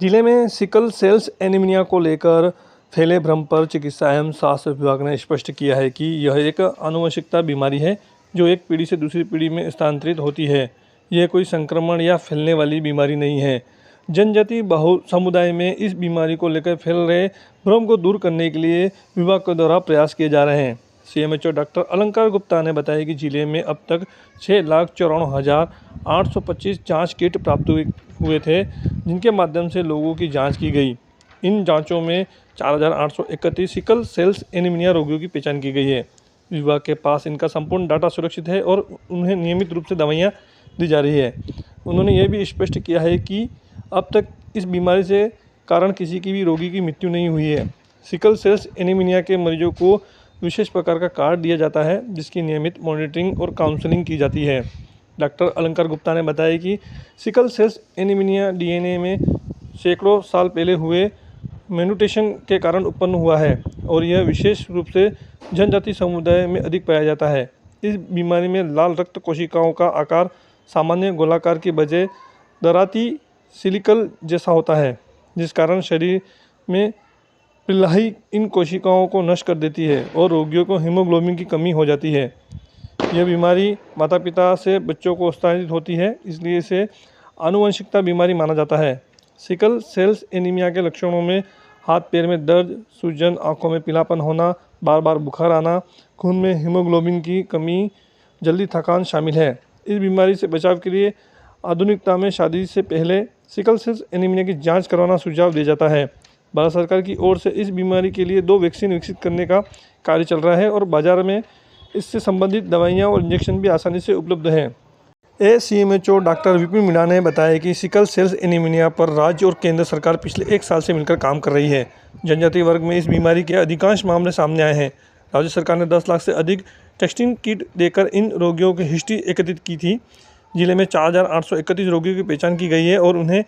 जिले में sickle sales anaemia को लेकर फैले भ्रम पर चिकित्सा एवं स्वास्थ्य विभाग ने स्पष्ट किया है कि यह एक आनुवंशिकता बीमारी है जो एक पीढ़ी से दूसरी पीढ़ी में स्थानांतरित होती है। यह कोई संक्रमण या फैलने वाली बीमारी नहीं है। जनजाति बहु समुदाय में इस बीमारी को लेकर फैल रहे भ्रम को दूर करने के लिए विभाग के द्वारा प्रयास किए जा रहे हैं। सीएमएचओ डॉक्टर अलंकार गुप्ता ने बताया कि जिले में अब तक 6,94,825 जांच किट प्राप्त हुए थे, जिनके माध्यम से लोगों की जांच की गई। इन जांचों में 4,831 सिकल सेल्स एनीमिया रोगियों की पहचान की गई है। विभाग के पास इनका संपूर्ण डाटा सुरक्षित है और उन्हें नियमित रूप से दवाइयाँ दी जा रही है। उन्होंने यह भी स्पष्ट किया है कि अब तक इस बीमारी से कारण किसी की भी रोगी की मृत्यु नहीं हुई है। सिकल सेल्स एनीमिया के मरीजों को विशेष प्रकार का कार्ड दिया जाता है, जिसकी नियमित मॉनिटरिंग और काउंसलिंग की जाती है। डॉक्टर अलंकार गुप्ता ने बताया कि सिकल सेल्स एनीमिया डीएनए में सैकड़ों साल पहले हुए म्यूटेशन के कारण उत्पन्न हुआ है और यह विशेष रूप से जनजाति समुदाय में अधिक पाया जाता है। इस बीमारी में लाल रक्त कोशिकाओं का आकार सामान्य गोलाकार की बजाय दराती सिलिकल जैसा होता है, जिस कारण शरीर में पिल्लाई इन कोशिकाओं को नष्ट कर देती है और रोगियों को हीमोग्लोबिन की कमी हो जाती है। यह बीमारी माता पिता से बच्चों को स्थानांतरित होती है, इसलिए इसे आनुवंशिकता बीमारी माना जाता है। सिकल सेल्स एनीमिया के लक्षणों में हाथ पैर में दर्द, सूजन, आंखों में पीलापन होना, बार बार बुखार आना, खून में हीमोग्लोबिन की कमी, जल्दी थकान शामिल है। इस बीमारी से बचाव के लिए आधुनिकता में शादी से पहले सिकल सेल्स एनीमिया की जांच करवाना सुझाव दिया जाता है। भारत सरकार की ओर से इस बीमारी के लिए 2 वैक्सीन विकसित करने का कार्य चल रहा है और बाजार में इससे संबंधित दवाइयाँ और इंजेक्शन भी आसानी से उपलब्ध हैं। सीएमएचओ डॉक्टर विपिन मीणा ने बताया कि सिकल सेल्स एनीमिया पर राज्य और केंद्र सरकार पिछले 1 साल से मिलकर काम कर रही है। जनजातीय वर्ग में इस बीमारी के अधिकांश मामले सामने आए हैं। राज्य सरकार ने 10 लाख से अधिक टेस्टिंग किट देकर इन रोगियों की हिस्ट्री एकत्रित की थी। जिले में 4,831 रोगियों की पहचान की गई है और उन्हें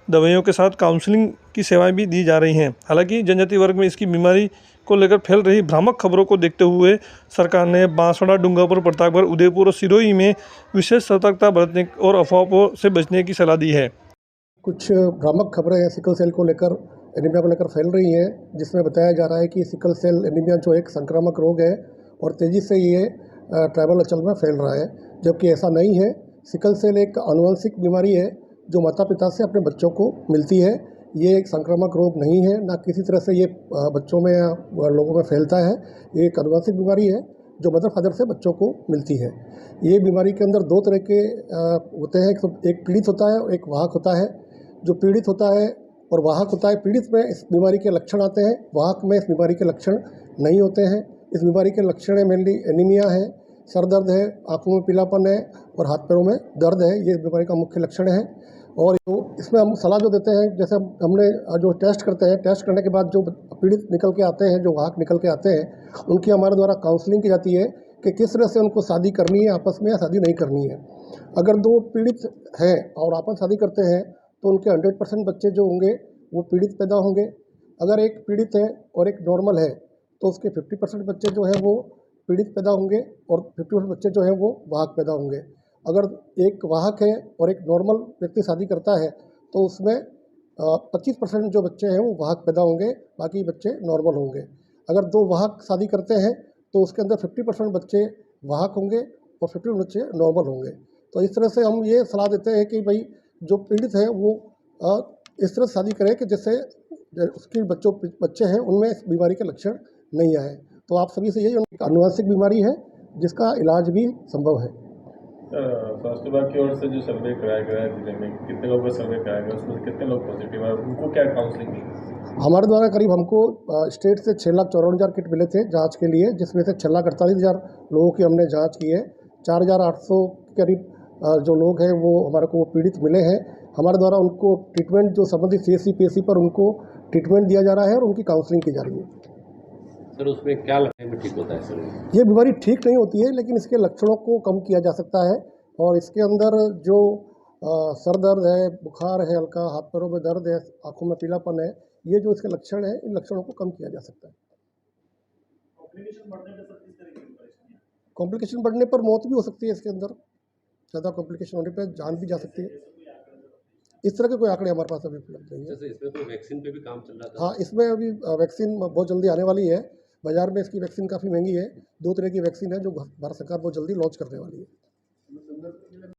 दवाइयों के साथ काउंसलिंग की सेवाएं भी दी जा रही हैं। हालांकि जनजातीय वर्ग में इसकी बीमारी को लेकर फैल रही भ्रामक खबरों को देखते हुए सरकार ने बांसवाड़ा, डूंगरपुर, प्रतापगढ़, उदयपुर और सिरोही में विशेष सतर्कता बरतने और अफवाहों से बचने की सलाह दी है। कुछ भ्रामक खबरें सिकल सेल को लेकर, एनीमिया को लेकर फैल रही हैं, जिसमें बताया जा रहा है कि सिकल सेल एनीमिया जो एक संक्रामक रोग है और तेज़ी से ये ट्राइबल अंचल में फैल रहा है, जबकि ऐसा नहीं है। सिकल सेल एक आनुवंशिक बीमारी है जो माता पिता से अपने बच्चों को मिलती है। ये एक संक्रामक रोग नहीं है, ना किसी तरह से ये बच्चों में या लोगों में फैलता है। ये एक आनुवंशिक बीमारी है जो मदर फादर से बच्चों को मिलती है। ये बीमारी के अंदर 2 तरह के होते हैं, एक पीड़ित होता है और एक वाहक होता है। जो पीड़ित होता है और वाहक होता है, पीड़ित में इस बीमारी के लक्षण आते हैं, वाहक में इस बीमारी के लक्षण नहीं होते हैं। इस बीमारी के लक्षण है मेनली एनीमिया है, सर दर्द है, आंखों में पीलापन है और हाथ पैरों में दर्द है। ये बीमारी का मुख्य लक्षण है। और तो इसमें हम सलाह जो देते हैं, जैसे हमने जो टेस्ट करते हैं, टेस्ट करने के बाद जो पीड़ित निकल के आते हैं, जो वाहक निकल के आते हैं, उनकी हमारे द्वारा काउंसलिंग की जाती है कि किस तरह से उनको शादी करनी है आपस में या शादी नहीं करनी है। अगर 2 पीड़ित हैं और आपस शादी करते हैं तो उनके 100% बच्चे जो होंगे वो पीड़ित पैदा होंगे। अगर एक पीड़ित है और एक नॉर्मल है तो उसके 50% बच्चे जो हैं वो पीड़ित पैदा होंगे और 50% बच्चे जो हैं वो वाहक पैदा होंगे। अगर एक वाहक है और एक नॉर्मल व्यक्ति शादी करता है तो उसमें 25% जो बच्चे हैं वो वाहक पैदा होंगे, बाकी बच्चे नॉर्मल होंगे। अगर 2 वाहक शादी करते हैं तो उसके अंदर 50% बच्चे वाहक होंगे और 50% बच्चे नॉर्मल होंगे। तो इस तरह से हम ये सलाह देते हैं कि भाई जो पीड़ित है वो इस तरह शादी करे कि जिससे उसके बच्चे हैं उनमें इस बीमारी के लक्षण नहीं आए। तो आप सभी से यही, आनुवंशिक बीमारी है जिसका इलाज भी संभव है। स्वास्थ्य विभाग की ओर से जो सर्वे कराया गया है जिले में, कितने लोगों का सर्वे कराया गया, उसमें कितने लोग पॉजिटिव है, उनको क्या काउंसलिंग दी? हमारे द्वारा करीब हमको स्टेट से 6,54,000 किट मिले थे जांच के लिए, जिसमें से 6,48,000 लोगों की हमने जांच की है। 4,800 के करीब जो लोग हैं वो हमारे को पीड़ित मिले हैं। हमारे द्वारा उनको ट्रीटमेंट जो संबंधित CSC PSC पर उनको ट्रीटमेंट दिया जा रहा है और उनकी काउंसलिंग की जा रही है। सर उसमें क्या लगने में ठीक होता है सर? ये बीमारी ठीक नहीं होती है, लेकिन इसके लक्षणों को कम किया जा सकता है और इसके अंदर जो सर दर्द है, बुखार है, हल्का हाथ पैरों में दर्द है, आंखों में पीलापन है, ये जो इसके लक्षण है, इन लक्षणों को कम किया जा सकता है। कॉम्प्लिकेशन बढ़ने पर मौत भी हो सकती है इसके अंदर, ज़्यादा कॉम्प्लिकेशन होने पर जान भी जा सकती है। इस तरह के कोई आंकड़े हमारे पास अभी उपलब्ध नहीं है। जैसे इसमें तो वैक्सीन पे भी काम चल रहा था। हाँ, इसमें अभी वैक्सीन बहुत जल्दी आने वाली है। बाज़ार में इसकी वैक्सीन काफ़ी महंगी है। 2 तरह की वैक्सीन है जो भारत सरकार बहुत जल्दी लॉन्च करने वाली है।